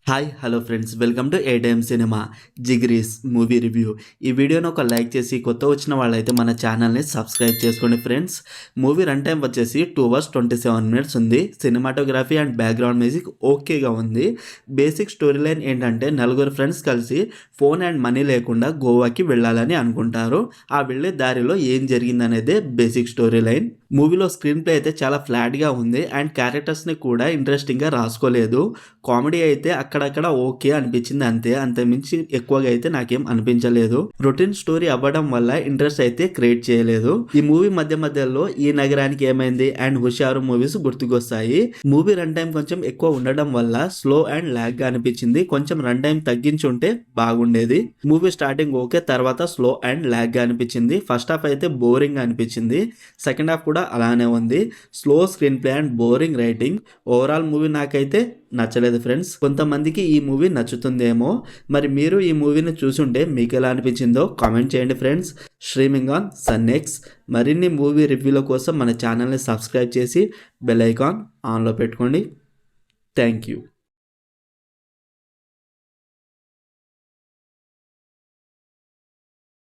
Hi hello friends, welcome to A time cinema జిగ్రీస్ movie review. ఈ వీడియోని ఒక like చేసి కొత్త వచ్చిన వాళ్ళైతే మన ఛానల్ని సబ్స్క్రైబ్ చేసుకోండి ఫ్రెండ్స్. మూవీ రన్ టైం వచ్చేసి 2 hours 27 minutes ఉంది. సినిమాటోగ్రఫీ అండ్ బ్యాక్గ్రౌండ్ మ్యూజిక్ ఓకేగా ఉంది. బేసిక్ స్టోరీ లైన్ ఏంటంటే నలుగురు ఫ్రెండ్స్ కలిసి ఫోన్ అండ్ మనీ లేకుండా గోవాకి వెళ్ళాలని అనుకుంటారు. ఆ వెళ్ళే దారిలో ఏం జరిగిందనేదే బేసిక్ స్టోరీ లైన్. మూవీలో స్క్రీన్ ప్లే అయితే చాలా ఫ్లాట్గా ఉంది అండ్ క్యారెక్టర్స్ని కూడా ఇంట్రెస్టింగ్గా రాసుకోలేదు. కామెడీ అయితే అక్కడక్కడ ఓకే అనిపించింది, అంతమించి ఎక్కువగా అయితే నాకేం అనిపించలేదు. రొటీన్ స్టోరీ అవ్వడం వల్ల ఇంట్రెస్ట్ అయితే క్రియేట్ చేయలేదు. ఈ మూవీ మధ్యలో ఈ నగరానికి ఏమైంది అండ్ హుషారు మూవీస్ గుర్తుకొస్తాయి. మూవీ రన్ టైం కొంచెం ఎక్కువ ఉండడం వల్ల స్లో అండ్ లాగ్ గా అనిపించింది. కొంచెం రన్ టైం తగ్గించుంటే బాగుండేది. మూవీ స్టార్టింగ్ ఓకే, తర్వాత స్లో అండ్ లాగ్ గా అనిపించింది. ఫస్ట్ హాఫ్ అయితే బోరింగ్ గా అనిపించింది. సెకండ్ హాఫ్ కూడా అలానే ఉంది. Slow screen play and boring writing. Overall movie నాకైతే నచ్చలేదు ఫ్రెండ్స్. కొంతమందికి ఈ మూవీ నచ్చుతుందేమో. మరి మీరు ఈ మూవీని చూసుంటే మీకు ఎలా అనిపించిందో కామెంట్ చేయండి ఫ్రెండ్స్. Streaming on Sun NXT. మరిన్ని మూవీ రివ్యూల కోసం మన ఛానల్ని సబ్స్క్రైబ్ చేసి బెల్ ఐకాన్ ఆన్లో పెట్టుకోండి. Thank you.